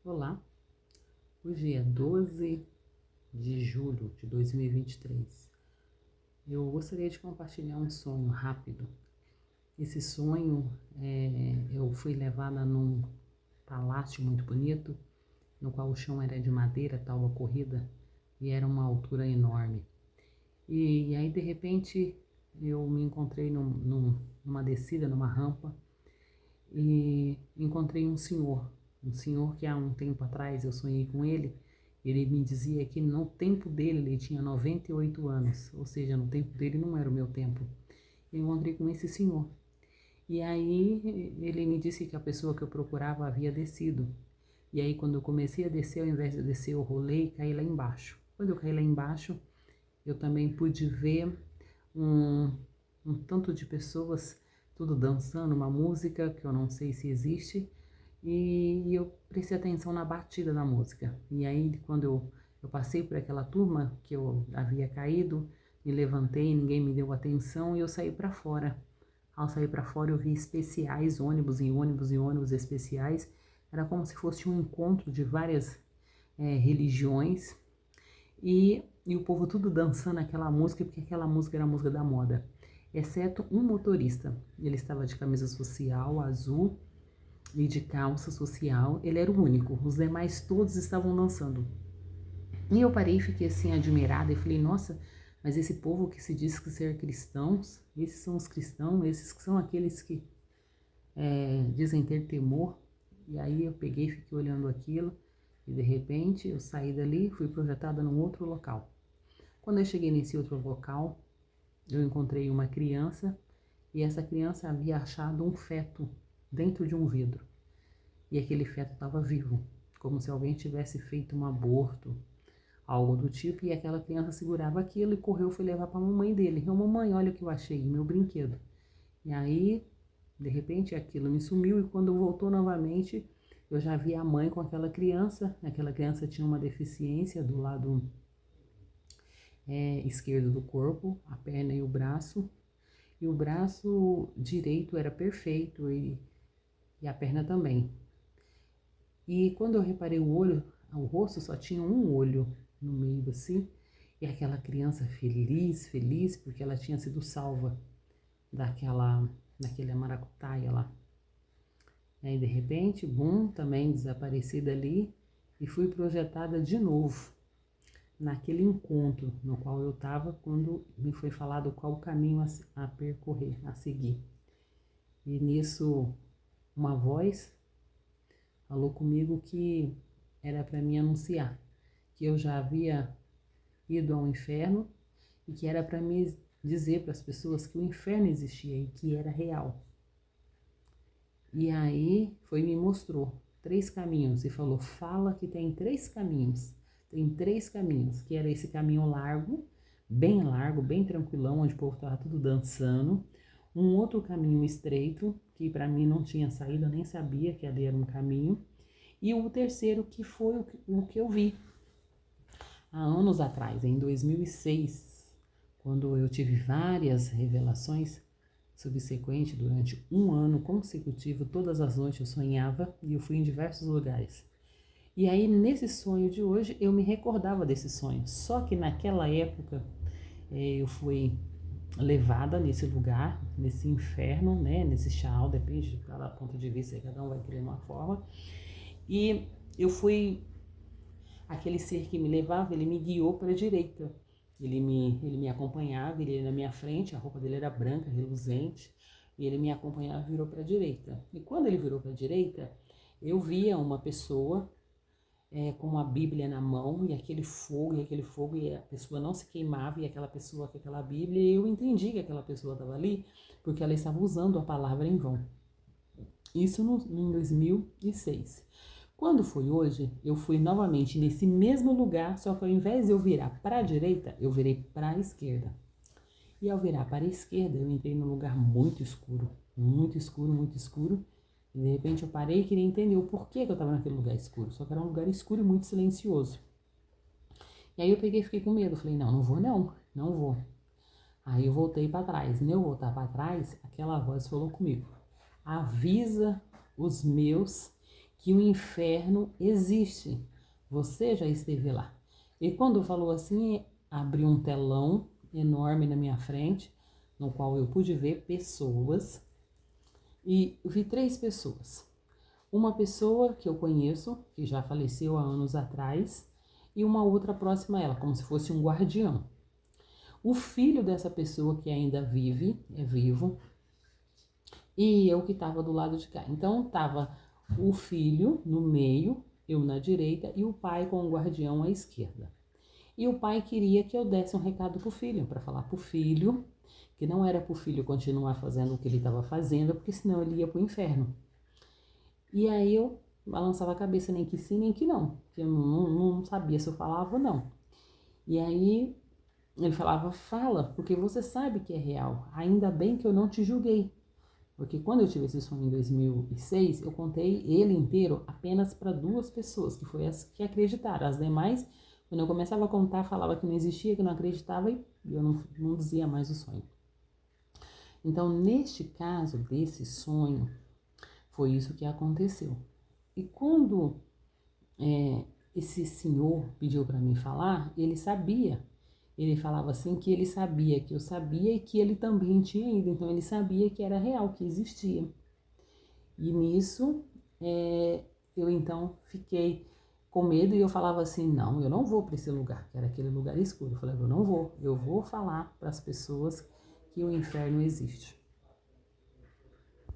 Olá, hoje é 12 de julho de 2023. Eu gostaria de compartilhar um sonho rápido. Esse sonho, eu fui levada num palácio muito bonito, no qual o chão era de madeira, tábua corrida, e era uma altura enorme. E aí, de repente, eu me encontrei numa descida, numa rampa, e encontrei um senhor que há um tempo atrás eu sonhei com ele. Ele me dizia que no tempo dele ele tinha 98 anos, ou seja, no tempo dele não era o meu tempo. Eu encontrei com esse senhor. E aí ele me disse que a pessoa que eu procurava havia descido. E aí quando eu comecei a descer, ao invés de descer, eu rolei e caí lá embaixo. Quando eu caí lá embaixo, eu também pude ver um, um tanto de pessoas, tudo dançando uma música que eu não sei se existe, e eu prestei atenção na batida da música. E aí, quando eu passei por aquela turma que eu havia caído, me levantei, ninguém me deu atenção e eu saí para fora. Ao sair para fora, eu vi especiais, ônibus e ônibus e ônibus especiais. Era como se fosse um encontro de várias religiões e o povo tudo dançando aquela música, porque aquela música era a música da moda. Exceto um motorista. Ele estava de camisa social azul e de calça social. Ele era o único. Os demais todos estavam dançando. E eu parei e fiquei assim admirada e falei, nossa, mas esse povo que se diz que ser cristãos, esses são os cristãos, esses que são aqueles que dizem ter temor. E aí eu peguei e fiquei olhando aquilo e de repente eu saí dali e fui projetada num outro local. Quando eu cheguei nesse outro local, eu encontrei uma criança e essa criança havia achado um feto dentro de um vidro. E aquele feto estava vivo, como se alguém tivesse feito um aborto, algo do tipo, e aquela criança segurava aquilo e correu, foi levar para a mamãe dele. Então, mamãe, olha o que eu achei, meu brinquedo. E aí, de repente, aquilo me sumiu e quando voltou novamente, eu já vi a mãe com aquela criança tinha uma deficiência do lado esquerdo do corpo, a perna e o braço direito era perfeito e a perna também. E quando eu reparei o olho, o rosto só tinha um olho no meio assim, e aquela criança feliz, feliz, porque ela tinha sido salva daquele maracutaia lá. E aí de repente, bum, também desapareci dali e fui projetada de novo naquele encontro no qual eu estava quando me foi falado qual o caminho a percorrer, a seguir. E nisso uma voz falou comigo que era para mim anunciar que eu já havia ido ao inferno e que era para me dizer para as pessoas que o inferno existia e que era real. E aí me mostrou 3 caminhos e falou, fala que tem 3 caminhos. Tem 3 caminhos, que era esse caminho largo, bem tranquilão, onde o povo estava tudo dançando. Um outro caminho estreito, que para mim não tinha saída, eu nem sabia que ali era um caminho. E o terceiro, que foi o que eu vi há anos atrás, em 2006, quando eu tive várias revelações subsequentes durante um ano consecutivo. Todas as noites eu sonhava e eu fui em diversos lugares. E aí, nesse sonho de hoje, eu me recordava desse sonho. Só que naquela época, eu fui levada nesse lugar, nesse inferno, né? Nesse Sheol, depende de cada ponto de vista, cada um vai querer uma forma. E eu fui, aquele ser que me levava, ele me guiou para a direita. Ele me acompanhava, ele ia na minha frente, a roupa dele era branca, reluzente, e ele me acompanhava e virou para a direita. E quando ele virou para a direita, eu via uma pessoa com uma Bíblia na mão, e aquele fogo, e a pessoa não se queimava, e aquela pessoa com aquela Bíblia, e eu entendi que aquela pessoa estava ali, porque ela estava usando a palavra em vão. Isso em 2006. Quando foi hoje, eu fui novamente nesse mesmo lugar, só que ao invés de eu virar para a direita, eu virei para a esquerda. E ao virar para a esquerda, eu entrei num lugar muito escuro, muito escuro, muito escuro. E de repente eu parei e queria entender o porquê que eu estava naquele lugar escuro. Só que era um lugar escuro e muito silencioso. E aí eu peguei e fiquei com medo. Falei, não vou não, não vou. Aí eu voltei para trás. No eu voltar para trás, aquela voz falou comigo. Avisa os meus que o inferno existe. Você já esteve lá. E quando falou assim, abriu um telão enorme na minha frente, no qual eu pude ver pessoas, e vi 3 pessoas. Uma pessoa que eu conheço, que já faleceu há anos atrás, e uma outra próxima a ela, como se fosse um guardião. O filho dessa pessoa que ainda vive, é vivo, e eu que estava do lado de cá. Então estava o filho no meio, eu na direita, e o pai com o guardião à esquerda. E o pai queria que eu desse um recado pro filho, para falar pro filho, que não era pro filho continuar fazendo o que ele estava fazendo, porque senão ele ia pro inferno. E aí eu balançava a cabeça, nem que sim, nem que não, porque eu não sabia se eu falava ou não. E aí ele falava, fala, porque você sabe que é real, ainda bem que eu não te julguei. Porque quando eu tive esse sonho em 2006, eu contei ele inteiro apenas para 2 pessoas, que foi as que acreditaram. As demais, quando eu começava a contar, falava que não existia, que não acreditava e eu não dizia mais o sonho. Então, neste caso desse sonho, foi isso que aconteceu. E quando esse senhor pediu para mim falar, ele sabia. Ele falava assim que ele sabia que eu sabia e que ele também tinha ido. Então ele sabia que era real, que existia. E nisso eu então fiquei com medo e eu falava assim, não, eu não vou para esse lugar, que era aquele lugar escuro. Eu falei, eu não vou, eu vou falar para as pessoas que o inferno existe.